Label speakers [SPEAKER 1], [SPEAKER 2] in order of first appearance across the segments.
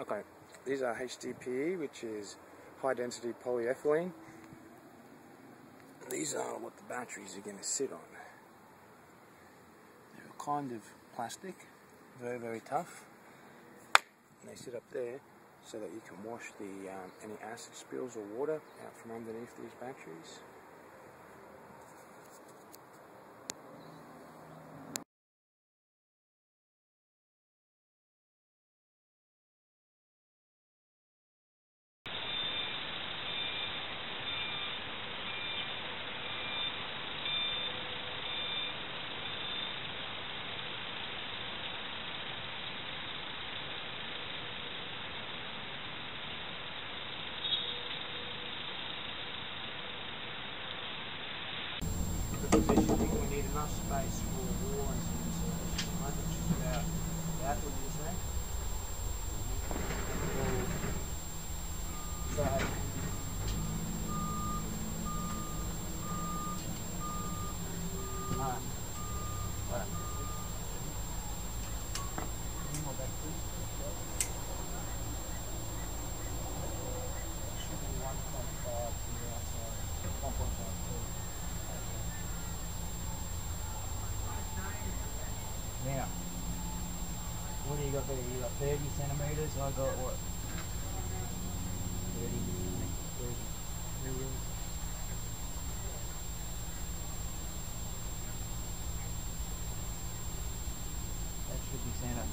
[SPEAKER 1] Okay, these are HDPE, which is high density polyethylene. These are what the batteries are going to sit on. They're a kind of plastic, very, very tough. And they sit up there so that you can wash the any acid spills or water out from underneath these batteries. Because you think we need enough space for war and some insulation, right? Which is about that, what you say? So, right. Any more back, please? Should be 1.5 from the outside. 1.5. Now, what do you got there? You got 30 centimetres, I got what? 30 millimeters. That should be centre.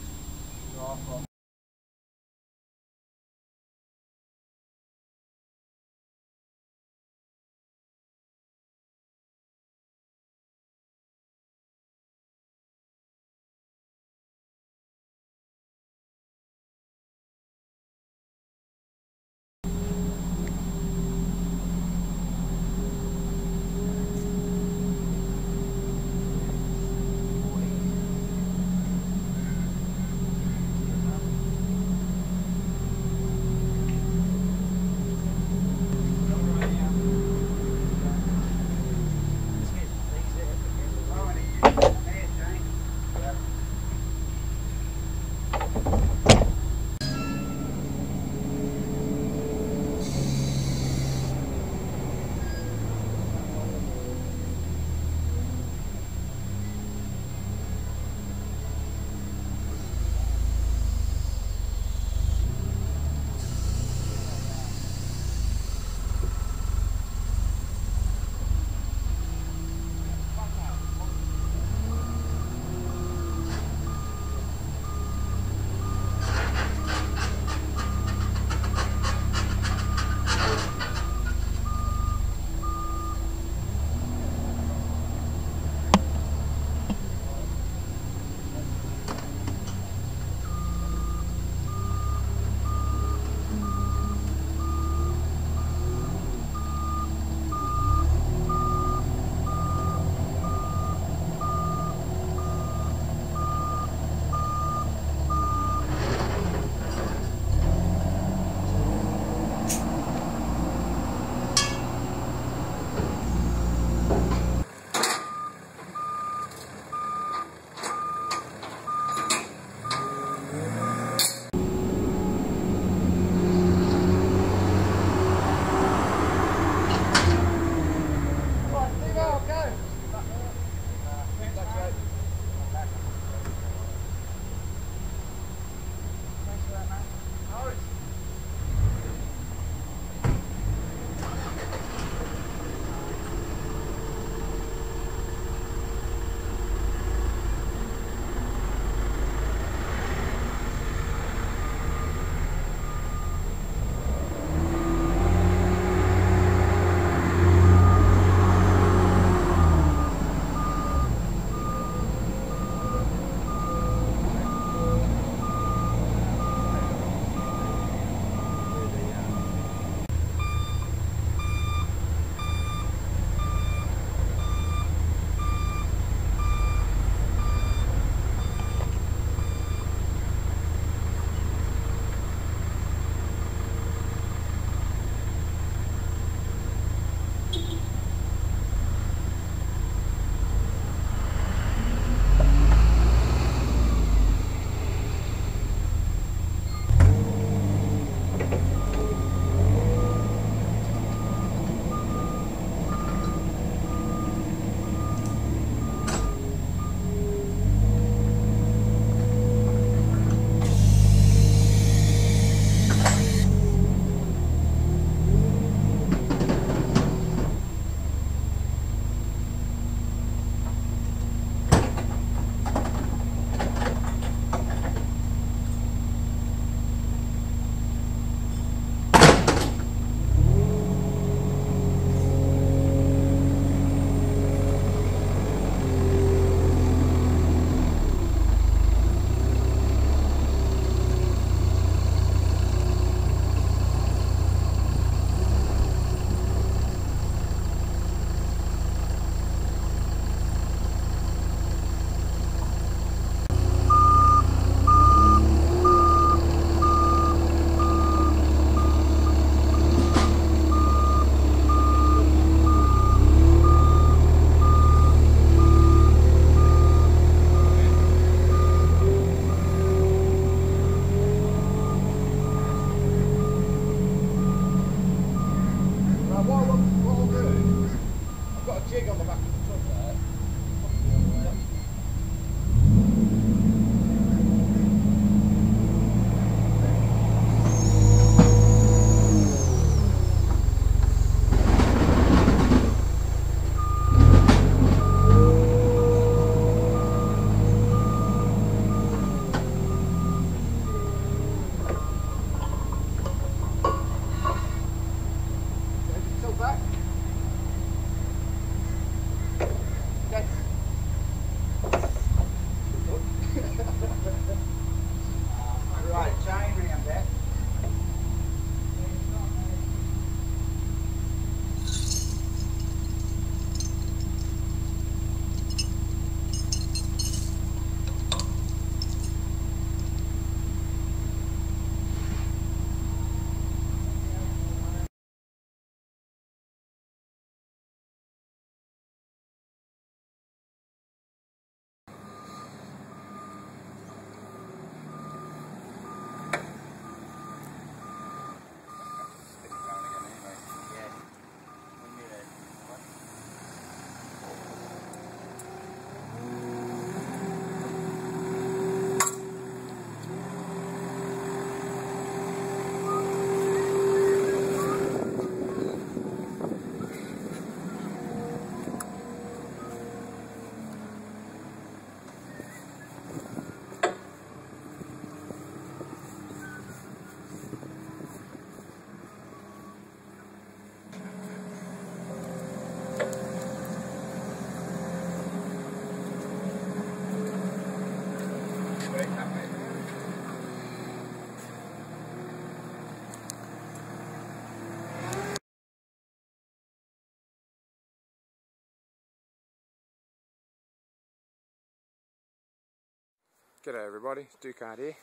[SPEAKER 1] G'day everybody, Dukeheart here.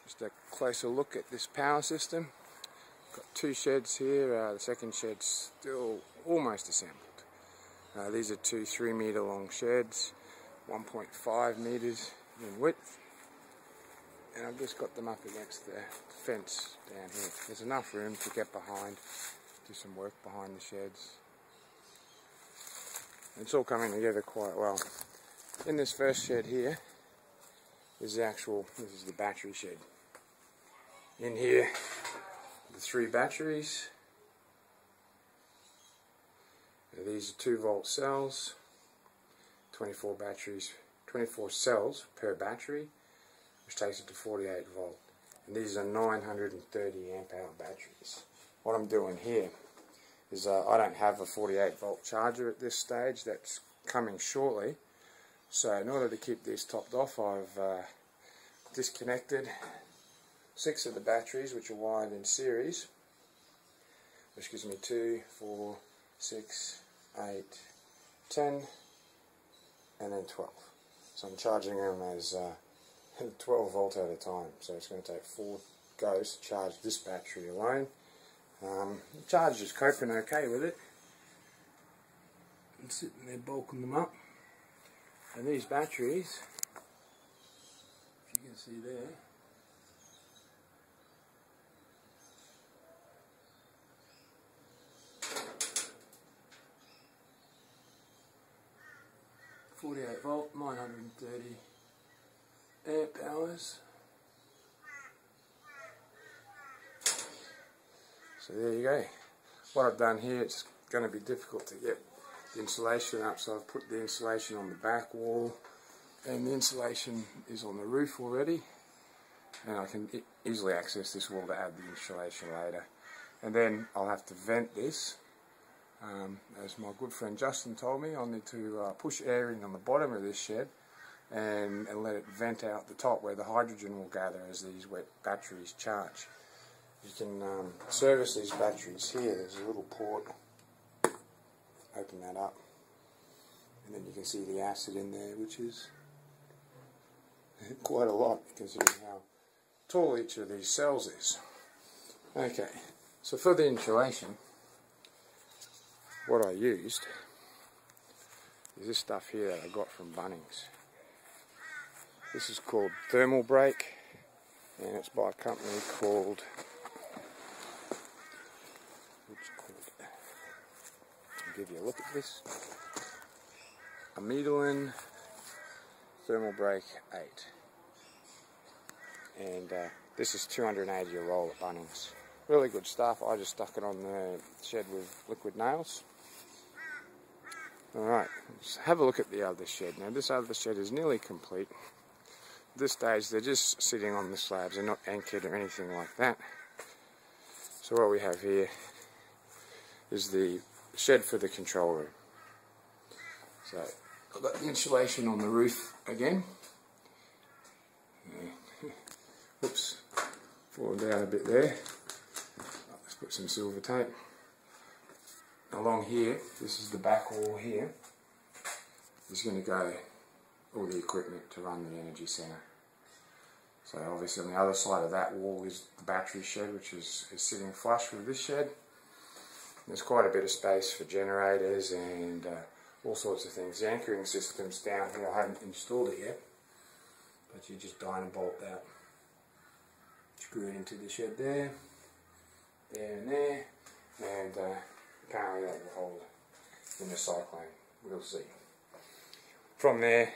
[SPEAKER 1] Just a closer look at this power system. Got two sheds here, the second shed's still almost assembled. These are two 3 metre long sheds, 1.5 metres in width. And I've just got them up against the fence down here. There's enough room to get behind, do some work behind the sheds. It's all coming together quite well. In this first shed here is this is the battery shed. In here, the 3 batteries. These are 2-volt cells, 24 cells per battery, which takes it to 48 volt. And these are 930 amp hour batteries. What I'm doing here is I don't have a 48 volt charger at this stage. That's coming shortly. So in order to keep this topped off, I've disconnected 6 of the batteries, which are wired in series, which gives me 2, 4, 6, 8, 10, and then 12. So I'm charging them as 12 volt at a time. So it's going to take 4 goes to charge this battery alone. The charger's coping okay with it. I'm sitting there bulking them up. And these batteries, if you can see there, .48 volt, 930 amp hours. So there you go. What I've done here, it's going to be difficult to get the insulation up, so I've put the insulation on the back wall, and the insulation is on the roof already, and I can easily access this wall to add the insulation later. And then I'll have to vent this. As my good friend Justin told me, I'll need to push air in on the bottom of this shed and let it vent out the top where the hydrogen will gather as these wet batteries charge. You can service these batteries here. There's a little port. Open that up, and then you can see the acid in there, which is quite a lot considering how tall each of these cells is. Okay, so for the insulation, what I used is this stuff here that I got from Bunnings. This is called Thermal Break, and it's by a company called, I'll give you a look at this, Amidalin Thermal Break 8. And this is 280 a roll at Bunnings. Really good stuff. I just stuck it on the shed with liquid nails. Alright, let's have a look at the other shed. Now this other shed is nearly complete. At this stage they're just sitting on the slabs, they're not anchored or anything like that. So what we have here is the shed for the control room. So I've got the insulation on the roof again. Oops, falling down a bit there. Let's put some silver tape. Along here, this is the back wall here. There's going to go all the equipment to run the energy centre. So obviously on the other side of that wall is the battery shed, which is sitting flush with this shed. There's quite a bit of space for generators and all sorts of things. The anchoring system's down here. I haven't installed it yet, but you just dynabolt that, screw it into the shed there, and there, and apparently that will hold in the cyclone. We'll see. From there,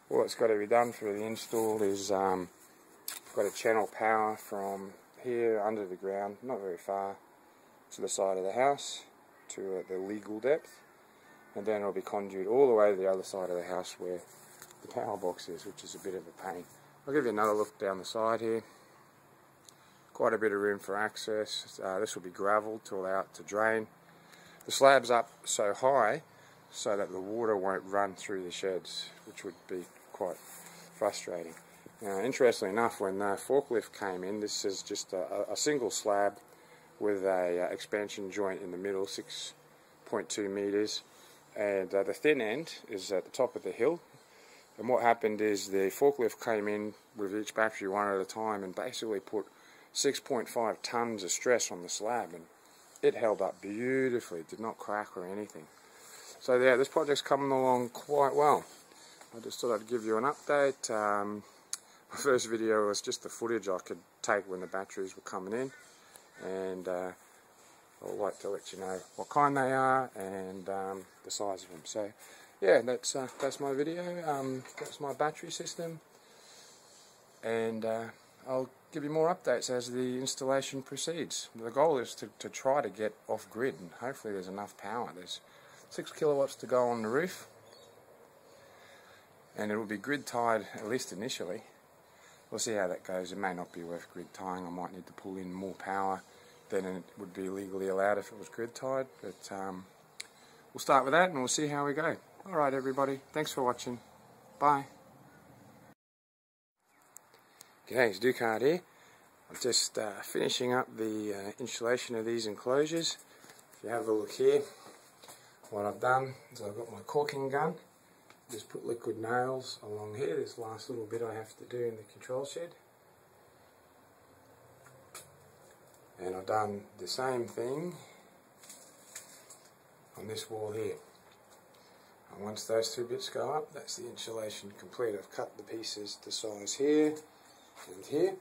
[SPEAKER 1] what's got to be done for the install is got to channel power from here under the ground, not very far, to the side of the house to the legal depth, and then it'll be conduit all the way to the other side of the house where the power box is, which is a bit of a pain. I'll give you another look down the side here. Quite a bit of room for access. This will be gravelled to allow it to drain. The slab's up so high so that the water won't run through the sheds, which would be quite frustrating. Now, interestingly enough, when the forklift came in, this is just a single slab with a expansion joint in the middle, 6.2 metres, and the thin end is at the top of the hill. And what happened is the forklift came in with each battery one at a time and basically put 6.5 tons of stress on the slab, and it held up beautifully. It did not crack or anything. So yeah, this project's coming along quite well. I just thought I'd give you an update. My first video was just the footage I could take when the batteries were coming in, and I'd like to let you know what kind they are and the size of them. So yeah, that's my video. That's my battery system, and I'll give you more updates as the installation proceeds. The goal is to try to get off grid, and hopefully there's enough power. There's 6 kilowatts to go on the roof, and it will be grid tied at least initially. We'll see how that goes. It may not be worth grid tying. I might need to pull in more power than it would be legally allowed if it was grid tied, but we'll start with that and we'll see how we go. Alright everybody, thanks for watching. Bye. G'day, it's Dukeheart here. I'm just finishing up the installation of these enclosures. If you have a look here, what I've done is I've got my caulking gun. Just put liquid nails along here, this last little bit I have to do in the control shed. And I've done the same thing on this wall here. And once those two bits go up, that's the insulation complete. I've cut the pieces to size here and here,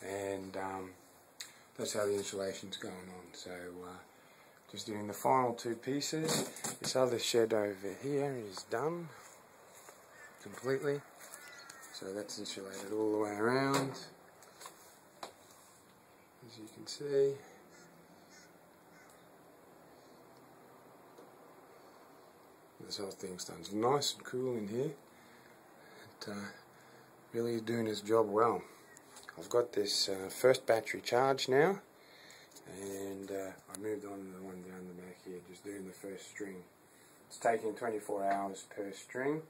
[SPEAKER 1] and that's how the insulation's going on. So just doing the final two pieces. This other shed over here is done completely, so that's insulated all the way around, as you can see. This whole thing's done. It's nice and cool in here. It really is doing its job well. I've got this first battery charged now, and I moved on to the one down the back here, just doing the first string. It's taking 24 hours per string,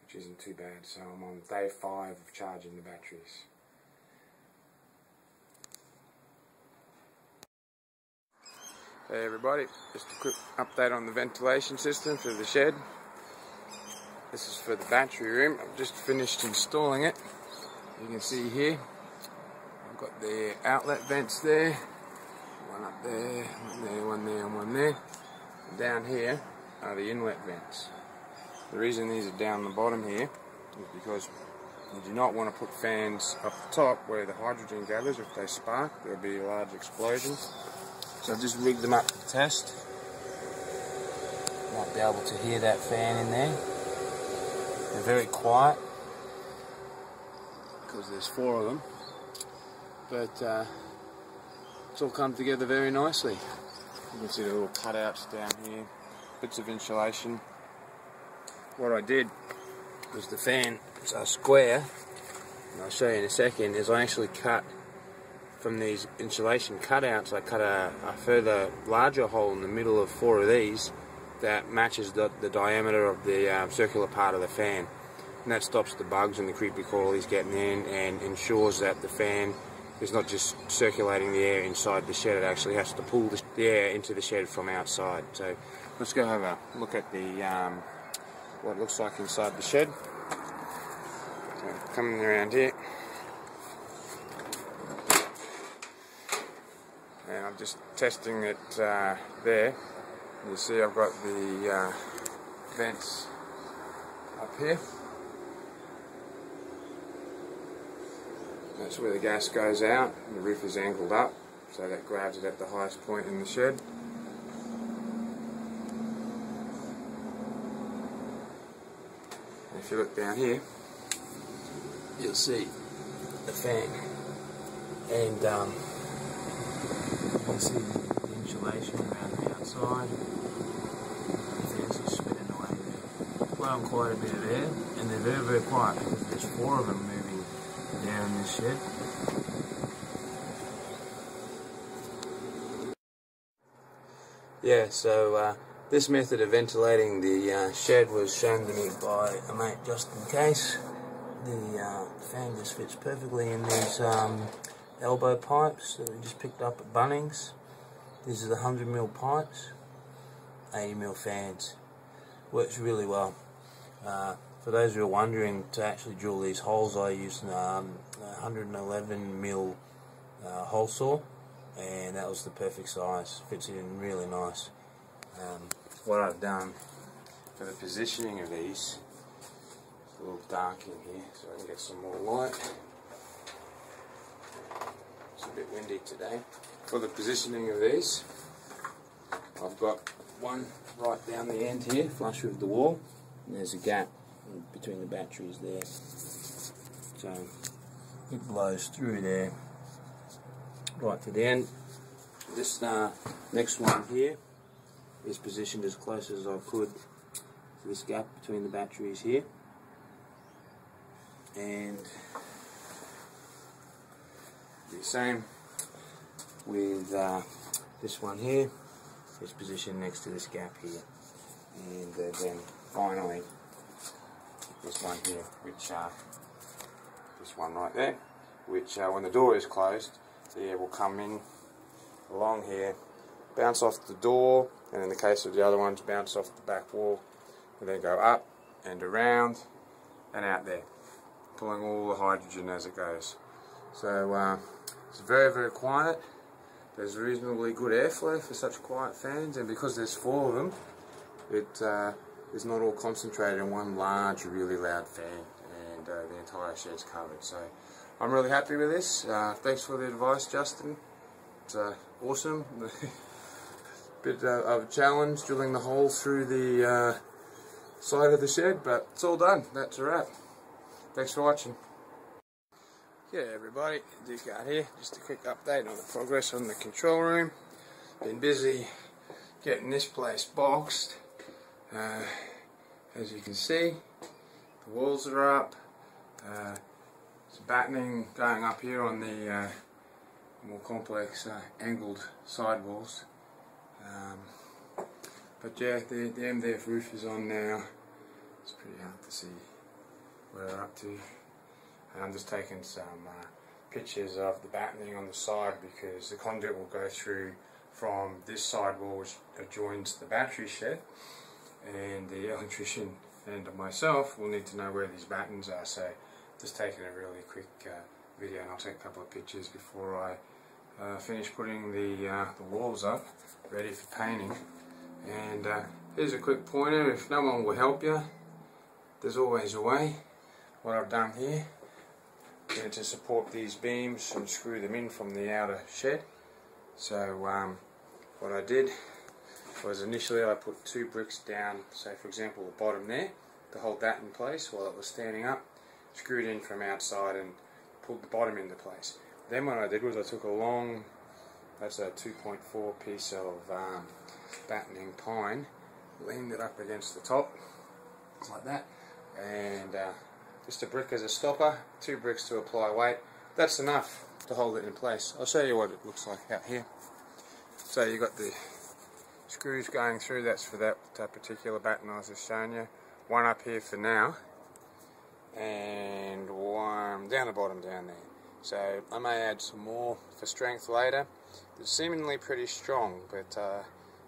[SPEAKER 1] which isn't too bad, so I'm on day 5 of charging the batteries. Hey everybody, just a quick update on the ventilation system for the shed. This is for the battery room. I've just finished installing it. You can see here, I've got the outlet vents there, one up there, one there, one there, and one there. And down here are the inlet vents. The reason these are down the bottom here is because you do not want to put fans up the top where the hydrogen gathers. If they spark, there will be a large explosion. So I've just rigged them up to test. You might be able to hear that fan in there. They're very quiet because there's 4 of them, but it's all come together very nicely. You can see the little cutouts down here, bits of insulation. What I did was the fan, it's a square, and I'll show you in a second, is I actually cut from these insulation cutouts, I cut a further larger hole in the middle of 4 of these that matches the diameter of the circular part of the fan. And that stops the bugs and the creepy crawlies getting in and ensures that the fan is not just circulating the air inside the shed, it actually has to pull the air into the shed from outside. So let's go have a look at the what it looks like inside the shed. So coming around here, and I'm just testing it there. You see I've got the vents up here. That's where the gas goes out, and the roof is angled up, so that grabs it at the highest point in the shed. And if you look down here, you'll see the fan, and you can see the insulation around the outside. The fans are spinning away there, blowing quite a bit of air, and they're very, very quiet because there's 4 of them moving there in this shed. Yeah, so this method of ventilating the shed was shown to me by a mate just in case. The fan just fits perfectly in these elbow pipes that we just picked up at Bunnings. These are the 100mm pipes, 80mm fans. Works really well.
[SPEAKER 2] For those who are wondering, to actually drill these holes I used 111mm hole saw, and that was the perfect size. Fits it in really nice. What I've done for the positioning of these, it's a little dark in here so I can get some more light. It's a bit windy today. For the positioning of these, I've got one right down the end here, flush with the wall, and there's a gap between the batteries there. So it blows through there right to the end. This next one here is positioned as close as I could to this gap between the batteries here, and the same with this one here. Is positioned next to this gap here, and then finally this one here, which this one right there, which when the door is closed, the air will come in along here, bounce off the door, and in the case of the other ones, bounce off the back wall, and then go up and around and out there, pulling all the hydrogen as it goes. So it's very, very quiet. There's reasonably good airflow for such quiet fans, and because there's 4 of them, it is not all concentrated in one large, really loud fan, and the entire shed's covered. So I'm really happy with this. Thanks for the advice, Justin. It's awesome. Bit of a challenge drilling the hole through the side of the shed, but it's all done. That's a wrap. Thanks for watching. Yeah, everybody, Dukeheart here. Just a quick update on the progress on the control room. Been busy getting this place boxed. As you can see, the walls are up. There's battening going up here on the more complex angled sidewalls. But yeah, the MDF roof is on now. It's pretty hard to see where we're up to. I'm just taking some pictures of the battening on the side, because the conduit will go through from this sidewall which adjoins the battery shed, and the electrician and myself will need to know where these battens are. So just taking a really quick video, and I'll take a couple of pictures before I finish putting the walls up ready for painting. And here's a quick pointer: if no one will help you, there's always a way. What I've done here, to support these beams and screw them in from the outer shed. So what I did was, initially I put 2 bricks down, say for example the bottom there, to hold that in place while it was standing up, screwed in from outside and pulled the bottom into place. Then what I did was I took a long, that's a 2.4 piece of battening pine, leaned it up against the top like that, and just a brick as a stopper, 2 bricks to apply weight. That's enough to hold it in place. I'll show you what it looks like out here. So you've got the screws going through, that's for that particular batten I was just showing you. One up here for now, and one down the bottom down there. So I may add some more for strength later. They're seemingly pretty strong, but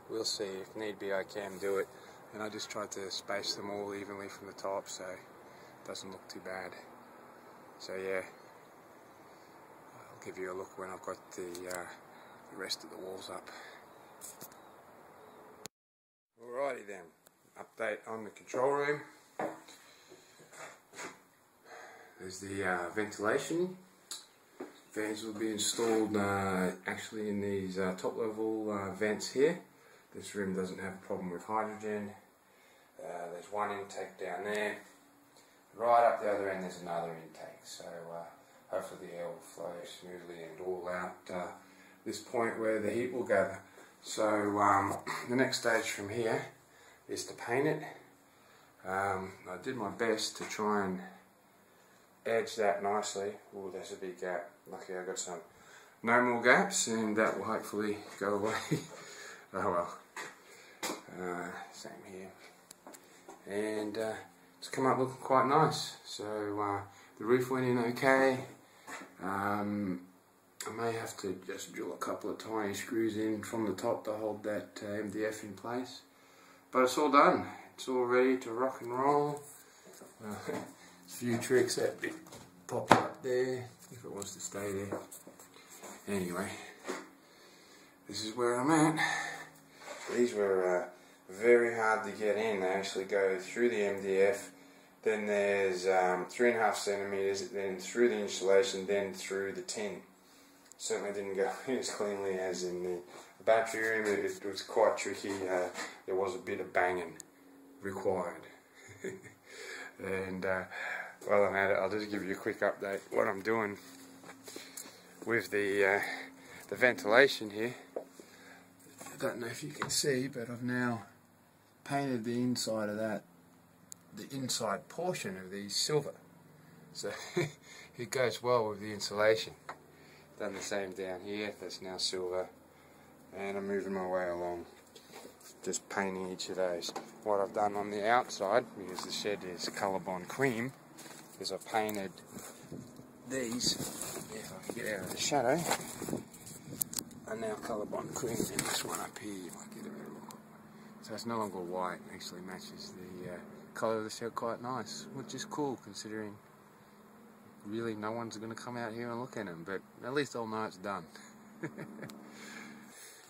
[SPEAKER 2] we'll see. If need be, I can do it. And I just tried to space them all evenly from the top, so doesn't look too bad. So yeah, I'll give you a look when I've got the rest of the walls up. Alrighty then, update on the control room. There's the ventilation. Fans will be installed actually in these top level vents here. This room doesn't have a problem with hydrogen. There's one intake down there. Right up the other end there's another intake, so hopefully the air will flow smoothly and all out this point where the heat will gather. So the next stage from here is to paint it. I did my best to try and edge that nicely. Oh, there's a big gap. Lucky I got some no more gaps, and that will hopefully go away. Oh well. Same here. And it's come up looking quite nice. So the roof went in okay. I may have to just drill a couple of tiny screws in from the top to hold that MDF in place. But it's all done. It's all ready to rock and roll.
[SPEAKER 1] A few tricks that bit pop up there if it wants to stay there. Anyway, this is where I'm at. These were very hard to get in. They actually go through the MDF, then there's 3.5 centimeters, then through the insulation, then through the tin. Certainly didn't go as cleanly as in the battery room. It was quite tricky. There was a bit of banging required. And while I'm at it, I'll just give you a quick update what I'm doing with the ventilation here. I don't know if you can see, but I've now painted the inside of that, the inside portion of these silver, so it goes well with the insulation. Done the same down here, that's now silver, and I'm moving my way along, just painting each of those. What I've done on the outside, because the shed is colour bond cream, is I've painted these, if I can get out of the shadow, are now colour bond cream, and this one up here you might get a bit of, so it's no longer white, it actually matches the colour of the shed quite nice, which is cool considering really no one's going to come out here and look at them, but at least I'll know it's done.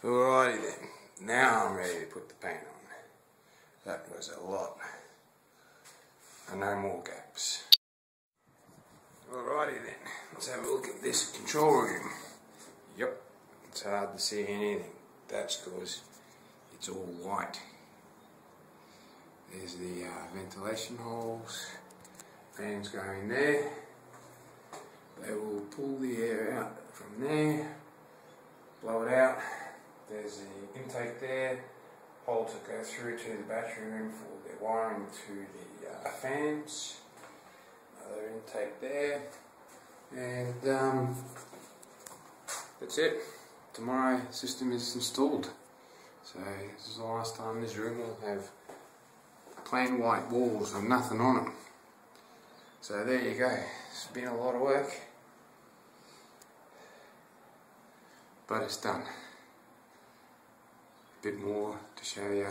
[SPEAKER 1] Alrighty then, now I'm ready to put the paint on. That was a lot, and no more gaps. Alrighty then, let's have a look at this control room. Yep, it's hard to see anything. That's because it's all white. There's the ventilation holes, fans going there. They will pull the air out from there, blow it out. There's the intake there, holes that go through to the battery room for the wiring to the fans. Another intake there, and that's it. Tomorrow the system is installed. So this is the last time this room will have plain white walls and nothing on them. So there you go. It's been a lot of work, but it's done. A bit more to show you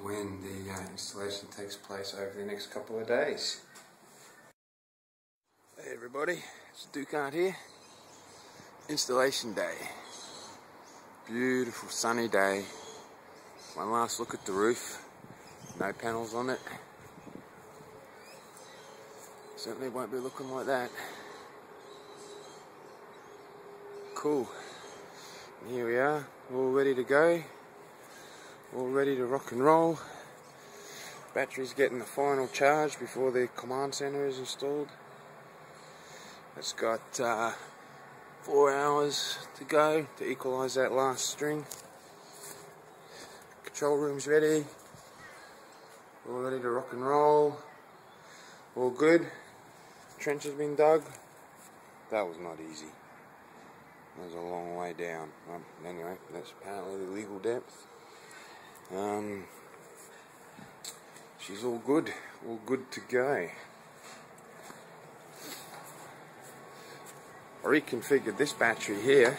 [SPEAKER 1] when the installation takes place over the next couple of days. Hey everybody, it's Dukeheart here. Installation day. Beautiful sunny day. One last look at the roof. No panels on it. Certainly won't be looking like that. Cool. And here we are, all ready to go. All ready to rock and roll. Battery's getting the final charge before the command center is installed. It's got 4 hours to go to equalise that last string. Control room's ready. All ready to rock and roll. All good. Trench has been dug. That was not easy. That was a long way down. Anyway, that's apparently the legal depth. She's all good to go. I reconfigured this battery here.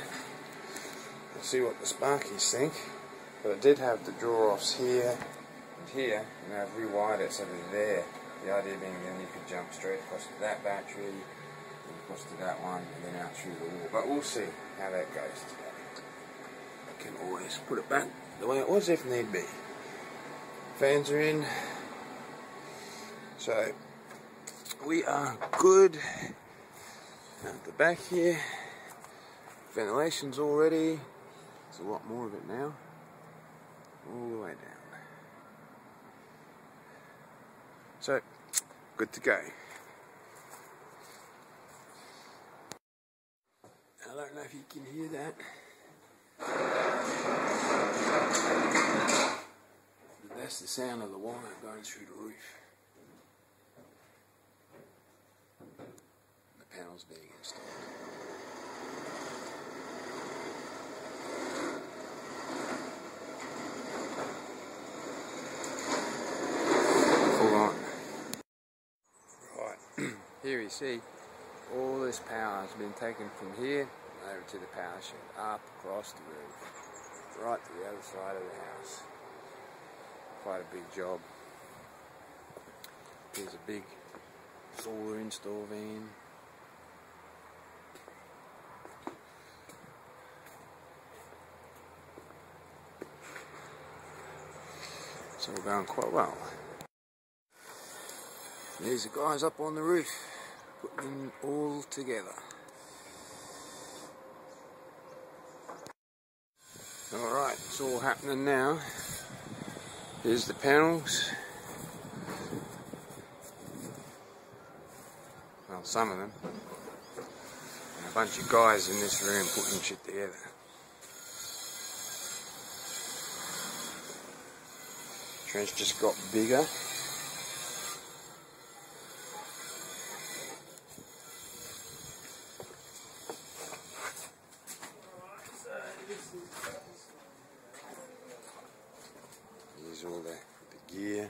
[SPEAKER 1] Let's see what the Sparkies think. But it did have the draw-offs here and here, and I've rewired it so they're there. The idea being then you could jump straight across to that battery, then across to that one, and then out through the wall. But we'll see how that goes today. I can always put it back the way it was if need be. Fans are in. So, we are good. At the back here, ventilation's all ready. There's a lot more of it now. All the way down. So, good to go. I don't know if you can hear that. But that's the sound of the wire going through the roof. The panels being installed. Here you see all this power has been taken from here over to the power shed, up across the roof, right to the other side of the house. Quite a big job.
[SPEAKER 2] Here's a big solar install van. It's all going quite well. There's the guys up on the roof putting it all together. Alright, it's all happening now. Here's the panels. Well, some of them. And a bunch of guys in this room putting shit together. Trench just got bigger. Here's all the gear.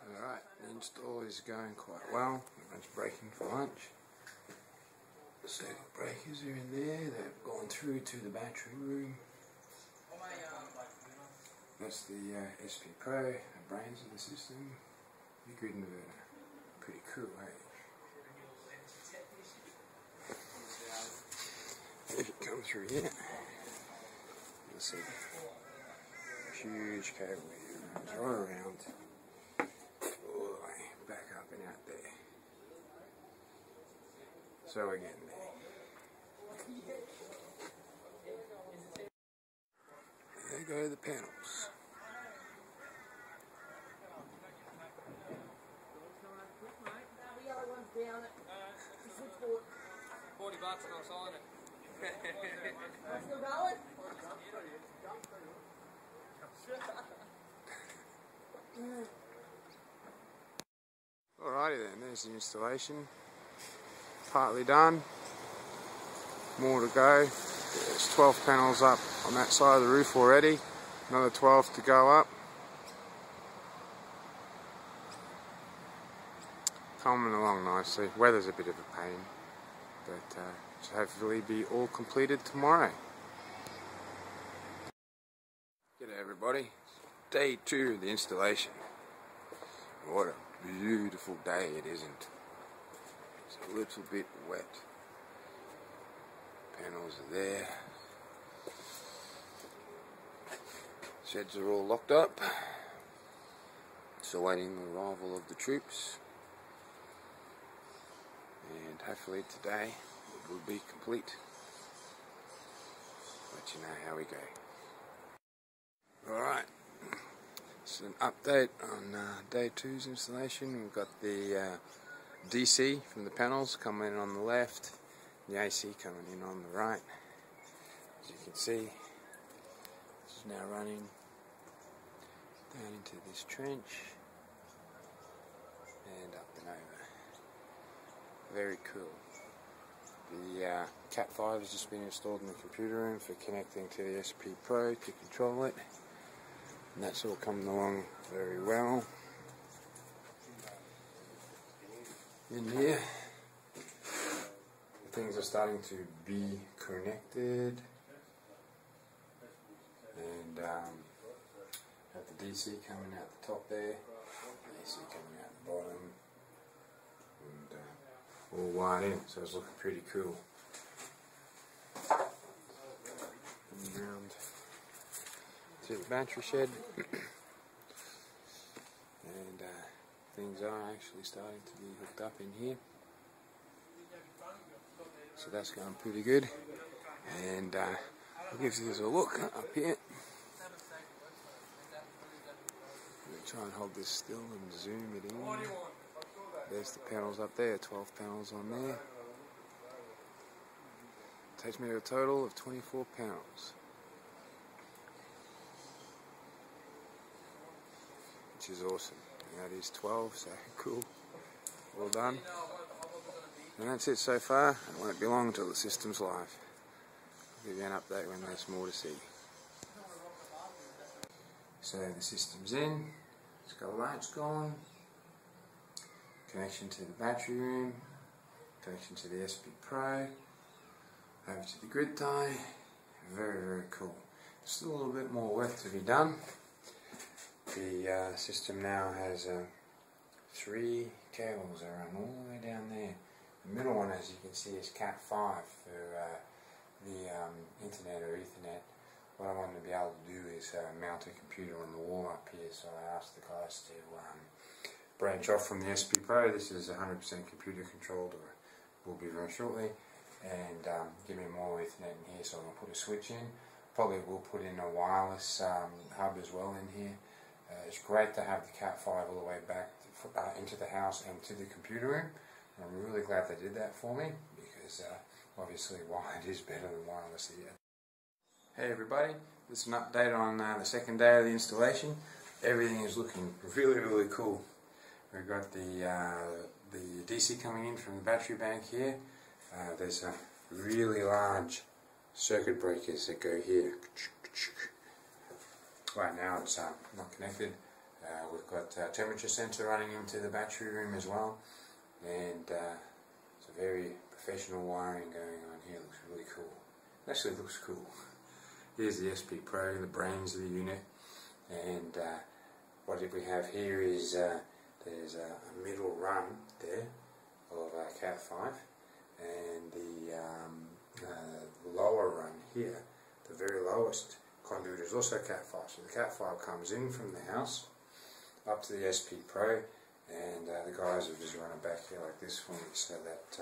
[SPEAKER 2] Alright, the install is going quite well. Everyone's breaking for lunch. The circuit breakers are in there. They've gone through to the battery room. That's the SP Pro, the brains of the system, the grid inverter. Pretty cool, hey? If you come through here, you'll see a huge cable here, runs right around, all the way back up and out there. So we're getting there. There go the panels.
[SPEAKER 3] $40 and I'll sign it.
[SPEAKER 4] Still going?
[SPEAKER 2] Alrighty then, there's the installation. Partly done. More to go. There's 12 panels up on that side of the roof already. Another 12 to go up. Coming along nicely. Weather's a bit of a pain, but should hopefully be all completed tomorrow. G'day everybody. Day 2 of the installation. What a beautiful day it isn't. It's a little bit wet. Panels are there. Sheds are all locked up. Still waiting the arrival of the troops. And hopefully today it will be complete. Let you know how we go. Alright, it's an update on day 2's installation. We've got the DC from the panels coming in on the left, the AC coming in on the right. As you can see, this is now running down into this trench and up and over. Very cool. The Cat 5 has just been installed in the computer room for connecting to the SP Pro to control it. And that's all coming along very well. In here, things are starting to be connected. And have the DC coming out the top there, the AC coming out the bottom. And all wired in, so it's looking pretty cool. Coming around to the battery shed, and things are actually starting to be hooked up in here, so that's going pretty good. And I'll give you a look up here. Try and hold this still and zoom it in. There's the panels up there, 12 panels on there. Takes me to a total of 24 panels. Which is awesome. And that is 12, so cool. Well done. And that's it so far. It won't be long until the system's live. I'll give you an update when there's more to see. So the system's in. It's got lights gone. Connection to the battery room. Connection to the SP Pro. Over to the grid tie. Very, very cool. Still a little bit more work to be done. The system now has 3 cables that run all the way down there. The middle one, as you can see, is Cat 5 for the internet or Ethernet. What I wanted to be able to do is mount a computer on the wall up here, so I asked the guys to branch off from the SP Pro. This is 100% computer controlled, or will be very shortly, and give me more Ethernet in here, so I'll put a switch in. Probably will put in a wireless hub as well in here. It's great to have the Cat 5 all the way back into the house and to the computer room. I'm really glad they did that for me, because obviously wired is better than wireless here. Hey everybody, this is an update on the second day of the installation. Everything is looking really cool. We've got the DC coming in from the battery bank here. There's a really large circuit breakers that go here. Right now it's not connected. We've got a temperature sensor running into the battery room as well, and it's a very professional wiring going on here. It looks really cool. It actually looks cool. Here's the SP Pro, the brains of the unit, and what we have here is there's a middle run there of Cat 5, and the lower run here, the very lowest conduit, is also Cat 5. So the Cat 5 comes in from the house up to the SP Pro, and the guys have just run it back here like this for me, so that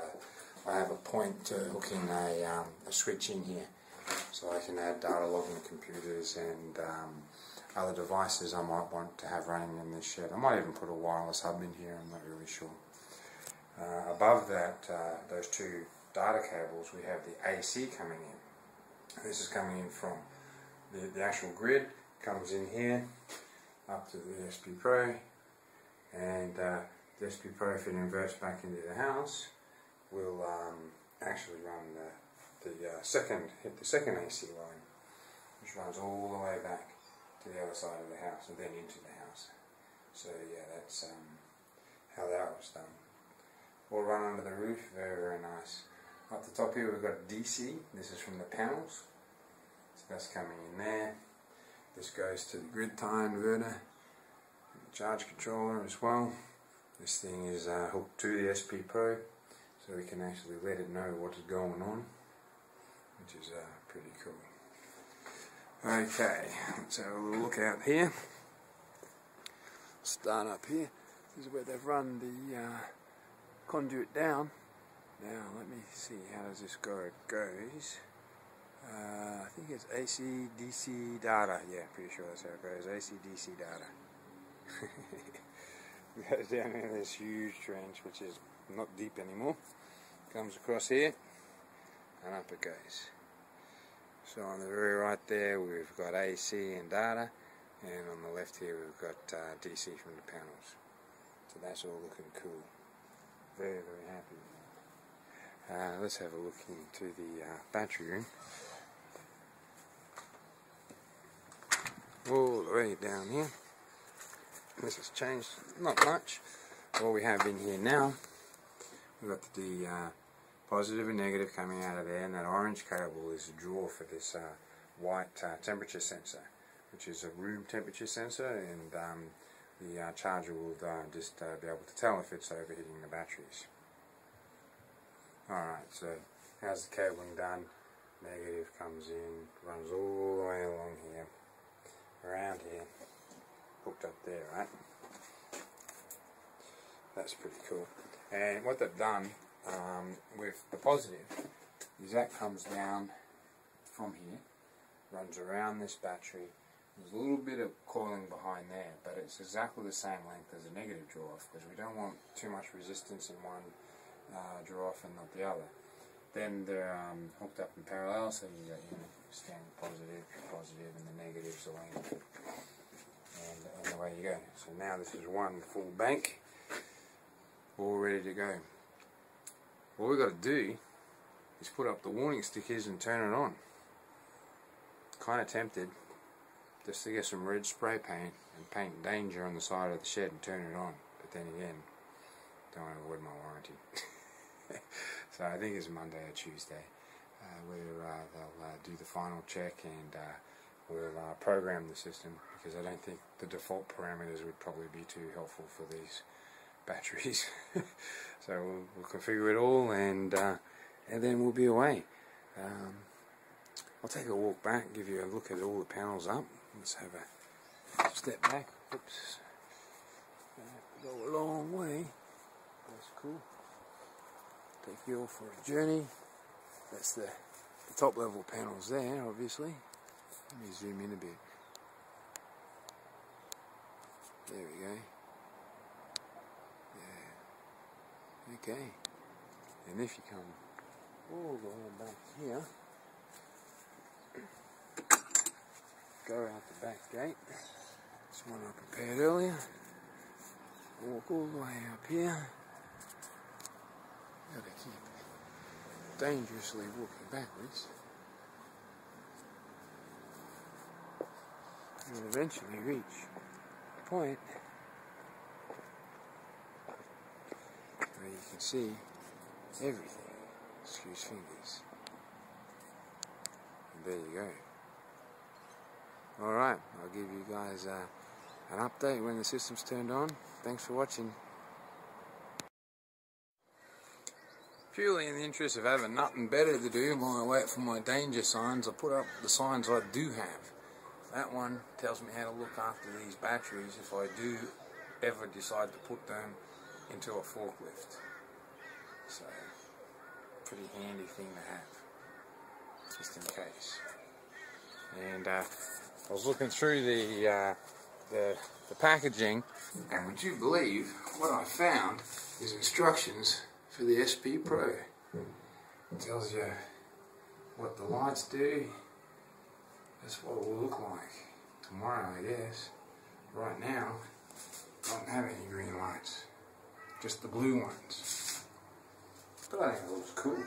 [SPEAKER 2] I have a point to hook in a switch in here, so I can add data logging computers and other devices I might want to have running in this shed. I might even put a wireless hub in here, I'm not really sure. Above that, those 2 data cables, we have the AC coming in. This is coming in from the actual grid, comes in here up to the SP Pro, and the SP Pro, if it inverts back into the house, will actually run the second AC line, which runs all the way back to the other side of the house and then into the house. So yeah, that's how that was done. All run under the roof, very nice. Up the top here we've got DC. This is from the panels, so that's coming in there. This goes to the grid tie inverter, charge controller as well. This thing is hooked to the SP Pro, so we can actually let it know what is going on, which is pretty cool. Okay, let's have a little look out here. Start up here. This is where they've run the conduit down. Now let me see, how does this go? It goes, I think it's AC DC data. Yeah, pretty sure that's how it goes. AC DC data. It goes down in this huge trench, which is not deep anymore. Comes across here and up it goes. So on the very right there we've got AC and data, and on the left here we've got DC from the panels. So that's all looking cool. Very happy with that. Let's have a look into the battery room. All the way down here. This has changed not much. What we have in here now, we've got the positive and negative coming out of there, and that orange cable is a draw for this white temperature sensor, which is a room temperature sensor, and the charger will just be able to tell if it's overheating the batteries. Alright, so how's the cabling done? Negative comes in, runs all the way along here, around here, hooked up there, right? That's pretty cool. And what they've done with the positive is that comes down from here, runs around this battery. There's a little bit of coiling behind there, but it's exactly the same length as a negative draw off, because we don't want too much resistance in one draw off and not the other. Then they're hooked up in parallel, so you got your standard positive, and the negatives away, and away you go. So now this is one full bank, all ready to go. All we've got to do is put up the warning stickers and turn it on. Kind of tempted just to get some red spray paint and paint danger on the side of the shed and turn it on, but then again, don't want to avoid my warranty. So I think it's Monday or Tuesday where they'll do the final check, and we'll program the system, because I don't think the default parameters would probably be too helpful for these batteries. So we'll configure it all, and then we'll be away. I'll take a walk back, give you a look at all the panels up. Let's have a step back. Oops. Go a long way. That's cool. Take you all for a journey. That's the top level panels there, obviously. Let me zoom in a bit. There we go. Yeah. Okay. And if you come all the way back here, go out the back gate. This one I prepared earlier. Walk all the way up here. Gotta keep dangerously walking backwards. And eventually reach the point where you can see everything. Excuse fingers. And there you go. Alright, I'll give you guys an update when the system's turned on. Thanks for watching. Purely in the interest of having nothing better to do while I wait for my danger signs, I put up the signs I do have. That one tells me how to look after these batteries if I do ever decide to put them into a forklift. So, pretty handy thing to have, just in case. And I was looking through the packaging, and would you believe what I found is instructions for the SP Pro. It tells you what the lights do. That's what it will look like tomorrow, I guess. Right now, I don't have any green lights, just the blue ones. But I think it looks cool.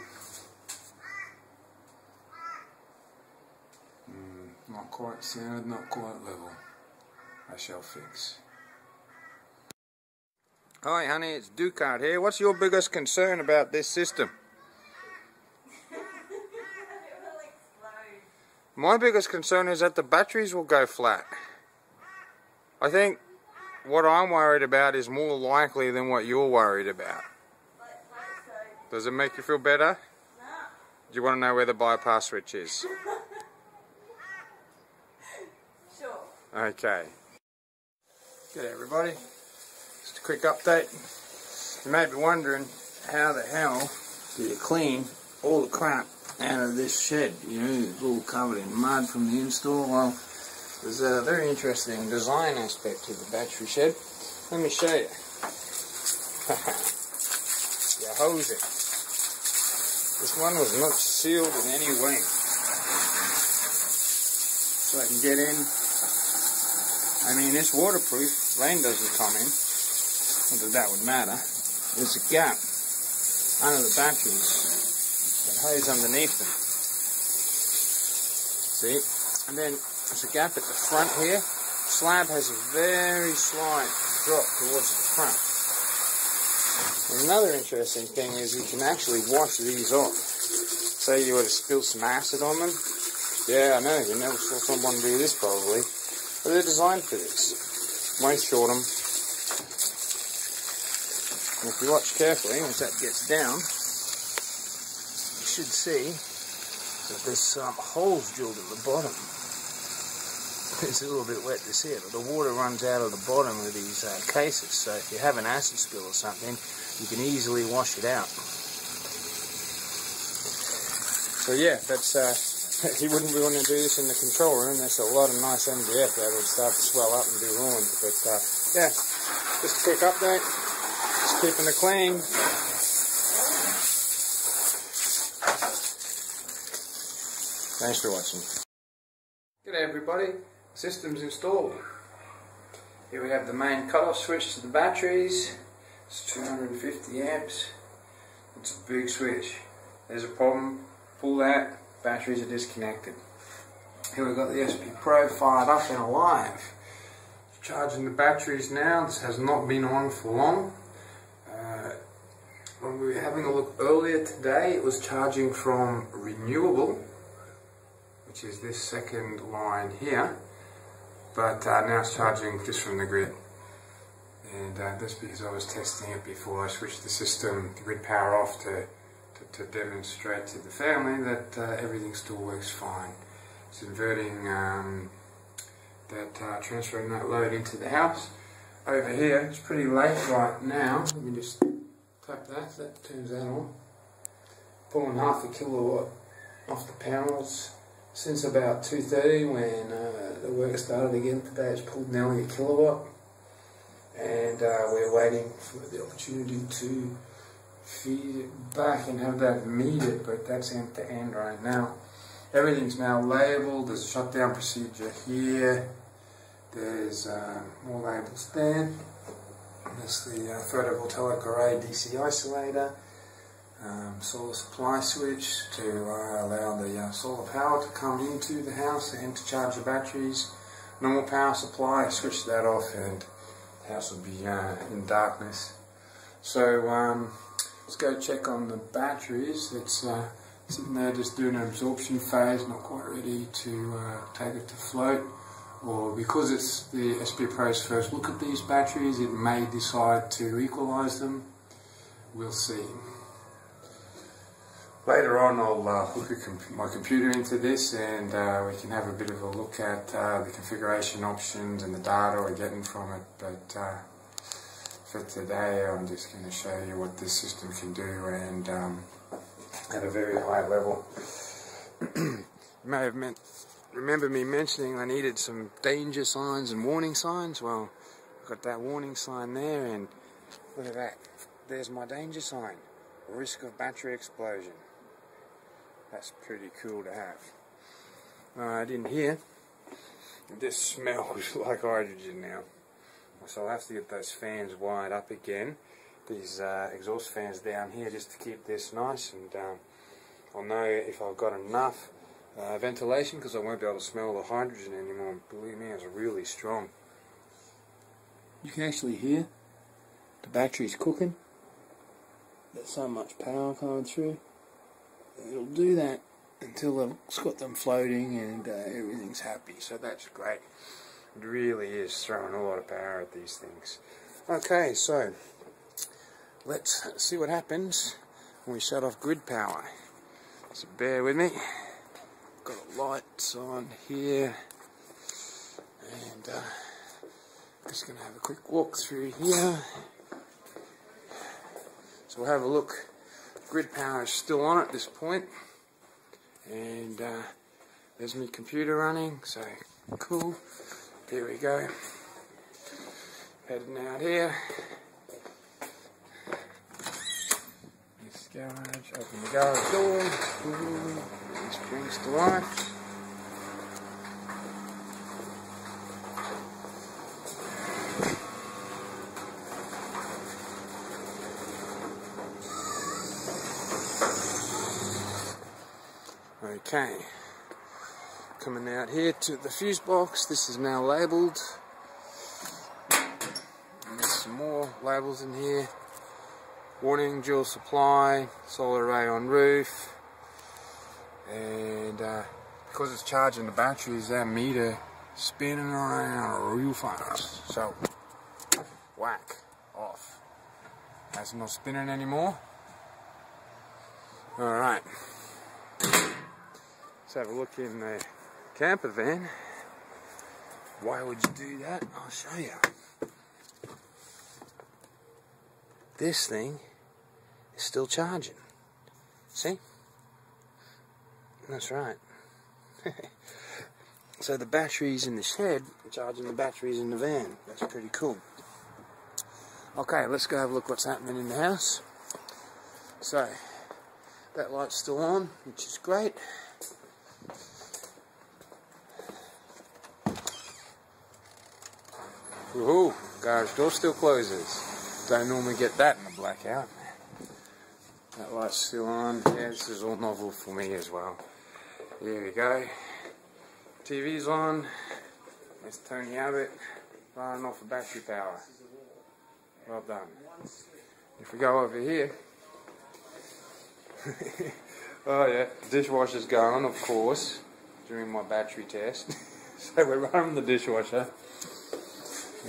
[SPEAKER 2] Not quite centered, not quite level. I shall fix. Hi honey, it's Dukeheart here. What's your biggest concern about this system? My biggest concern is that the batteries will go flat. I think what I'm worried about is more likely than what you're worried about. Does it make you feel better? No. Do you want to know where the bypass switch is?
[SPEAKER 4] Sure.
[SPEAKER 2] Okay. G'day everybody. Just a quick update. You may be wondering, how the hell do you clean all the crap out of this shed? You know, it's all covered in mud from the install. Well, there's a very interesting design aspect to the battery shed. Let me show you. You hose it. This one was not sealed in any way. So I can get in. I mean, it's waterproof. Rain doesn't come in. Not that that would matter. There's a gap under the batteries. Hose underneath them. See? And then there's a gap at the front here. Slab has a very slight drop towards the front. And another interesting thing is you can actually wash these off. Say you were to spill some acid on them. Yeah, I know, you never saw someone do this probably. But they're designed for this. Moisture them. And if you watch carefully, once that gets down, should see that there's some holes drilled at the bottom. It's a little bit wet to see it, but the water runs out of the bottom of these cases, so if you have an acid spill or something, you can easily wash it out. So yeah, that's you wouldn't be wanting to do this in the control room. There's a lot of nice MDF that would start to swell up and be ruined. But yeah, just a quick update. Just keeping it clean. Thanks for watching. G'day everybody, system's installed. Here we have the main cut-off switch to the batteries. It's 250 amps. It's a big switch. There's a problem, pull that, batteries are disconnected. Here we've got the SP Pro fired up and alive. Charging the batteries now. This has not been on for long. When we were having a look earlier today, it was charging from renewable, which is this second line here, but now it's charging just from the grid. And that's because I was testing it before I switched the system, the grid power off, to demonstrate to the family that everything still works fine. It's inverting transferring that load into the house. Over here, it's pretty late right now. Let me just tap that. That turns that on. Pulling half a kilowatt off the panels since about 2:30 when the work started again today. It's pulled nearly a kilowatt, and we're waiting for the opportunity to feed it back and have that metered, but that's end to end right now. Everything's now labelled. There's a shutdown procedure here. There's more labels there. There's the photovoltaic array DC isolator, solar supply switch to allow the solar power to come into the house and to charge the batteries. Normal power supply, switch that off and the house will be in darkness. So let's go check on the batteries. It's sitting there just doing an absorption phase, not quite ready to take it to float. Or because it's the SP Pro's first look at these batteries, it may decide to equalise them. We'll see. Later on I'll hook my computer into this and we can have a bit of a look at the configuration options and the data we're getting from it. But for today I'm just going to show you what this system can do, and at a very high level. You may have remember me mentioning I needed some danger signs and warning signs. Well, I've got that warning sign there, and look at that. There's my danger sign. Risk of battery explosion. That's pretty cool to have. Alright, in here, this smells like hydrogen now. So I'll have to get those fans wired up again. These exhaust fans down here just to keep this nice, and I'll know if I've got enough ventilation, because I won't be able to smell the hydrogen anymore. Believe me, it's really strong. You can actually hear the battery's cooking. There's so much power coming through. It'll do that until it's got them floating and everything's happy. So that's great. It really is throwing a lot of power at these things. Okay, so let's see what happens when we shut off grid power. So bear with me. Got lights on here, and just going to have a quick walk through here. So we'll have a look. Grid power is still on at this point, and there's my computer running, so cool. Here we go. Heading out here. This garage, open the garage door. Ooh. This brings to life. Okay, coming out here to the fuse box. This is now labelled. And there's some more labels in here. Warning, dual supply, solar array on roof. And because it's charging the batteries, that meter spinning around real fast. So, whack, off. That's not spinning anymore. Alright. Let's have a look in the camper van. Why would you do that? I'll show you. This thing is still charging. See? That's right. So the batteries in the shed are charging the batteries in the van. That's pretty cool. Okay, let's go have a look what's happening in the house. So, that light's still on, which is great. Woohoo! Garage door still closes. Don't normally get that in a blackout. That light's still on. Yeah, this is all novel for me as well. There we go. TV's on. There's Tony Abbott running off the battery power. Well done. If we go over here, oh yeah, dishwasher's going, of course. during my battery test. So we're running the dishwasher.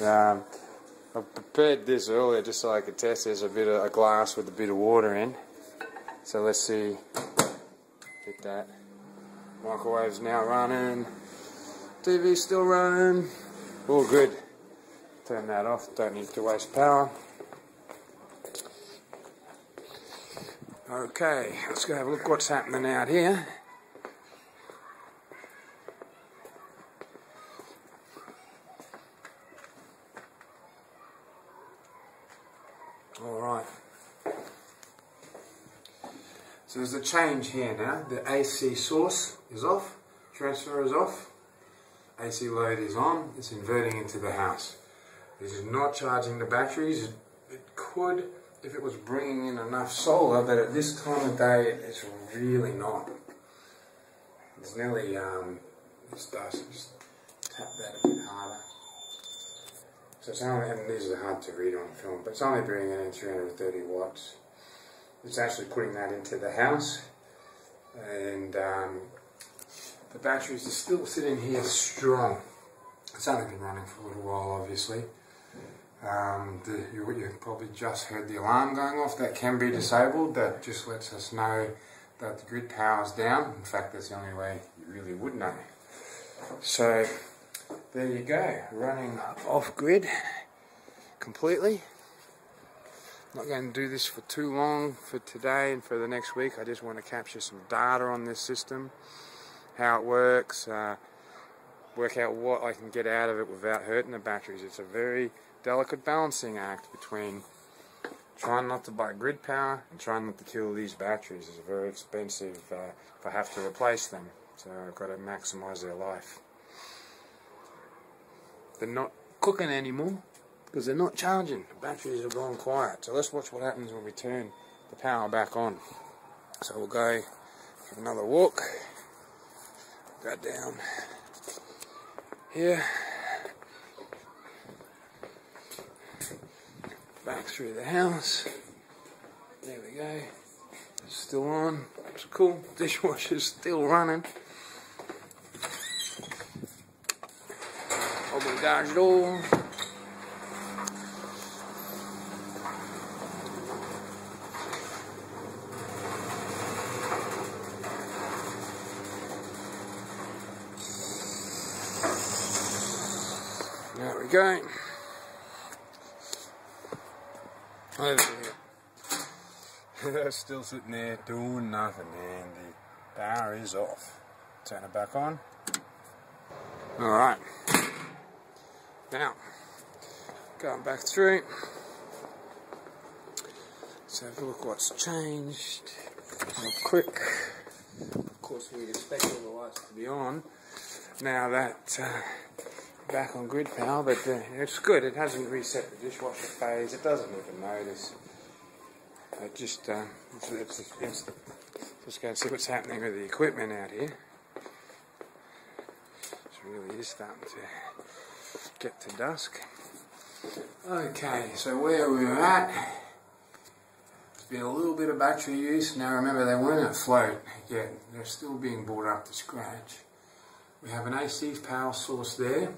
[SPEAKER 2] I prepared this earlier just so I could test. There's a glass with a bit of water in. So let's see. Hit that. Microwave's now running. TV's still running. All good. Turn that off. Don't need to waste power. Okay, let's go have a look what's happening out here. Alright. So there's a change here now. The AC source is off, transfer is off, AC load is on, it's inverting into the house. This is not charging the batteries. It could if it was bringing in enough solar, but at this time of day it's really not. It's nearly, just tap that a bit harder. So it's only, and these are hard to read on film, but it's only bringing in 330 watts. It's actually putting that into the house, and the batteries are still sitting here strong. It's only been running for a little while, obviously. You probably just heard the alarm going off. That can be disabled. That just lets us know that the grid power's down. In fact, that's the only way you really would know. So there you go, running off grid completely. Not going to do this for too long for today and for the next week. I just want to capture some data on this system, how it works, work out what I can get out of it without hurting the batteries. It's a very delicate balancing act between trying not to buy grid power and trying not to kill these batteries. It's very expensive if I have to replace them, so I've got to maximize their life. They're not cooking anymore because they're not charging. The batteries have gone quiet. So let's watch what happens when we turn the power back on. So we'll go for another walk. Go down here. Back through the house. There we go. It's still on. It's cool. Dishwasher's still running. Open the garage door. There we go. Over here. They're still sitting there doing nothing, and the power is off. Turn it back on. Alright. Now, going back through. Let's have a look what's changed. Real quick. Of course, we'd expect all the lights to be on. Now that back on grid power, but it's good. It hasn't reset the dishwasher phase. It doesn't even notice. It just just go and see what's happening with the equipment out here. It really is starting to get to dusk. Okay, so where we're at, there's been a little bit of battery use. Now remember, they weren't afloat yet. They're still being brought up to scratch. We have an AC power source there.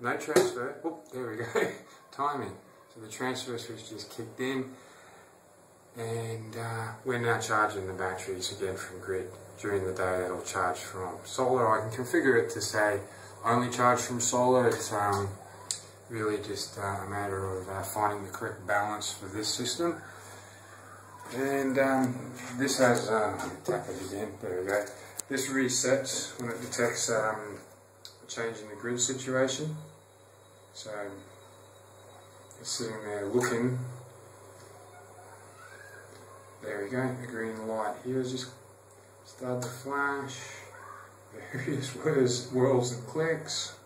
[SPEAKER 2] No transfer. Oh, there we go. Timing. So the transfer switch just kicked in, and we're now charging the batteries again from grid. During the day, that'll charge from solar. I can configure it to say only charge from solar. It's really just a matter of finding the correct balance for this system. And this has, tap it again. There we go. This resets when it detects a change in the grid situation. So it's sitting there looking. There we go, the green light here has just started to flash. Various whirls and clicks.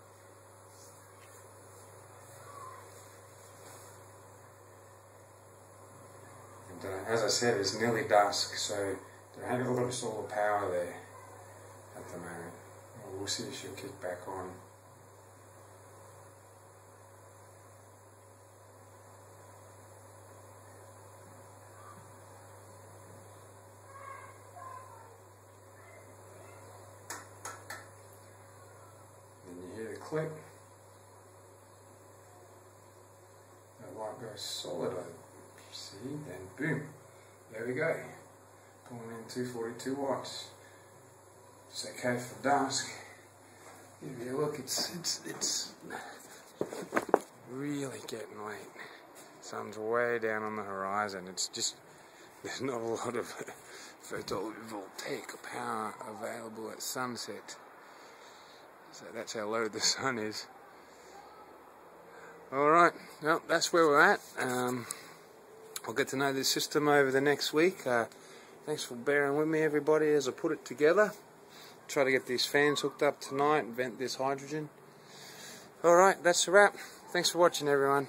[SPEAKER 2] And as I said, it's nearly dusk, so don't have a lot of solar power there at the moment. We'll see if she'll kick back on.
[SPEAKER 1] click. That light goes solid, I see, then boom, there we go. Pulling in 242 watts. It's okay for dusk. Give you a look, it's really getting late. Sun's way down on the horizon. It's just, there's not a lot of photovoltaic power available at sunset. So that's how low the sun is. Alright, well, that's where we're at. I'll get to know this system over the next week. Thanks for bearing with me, everybody, as I put it together. Try to get these fans hooked up tonight and vent this hydrogen. Alright, that's a wrap. Thanks for watching, everyone.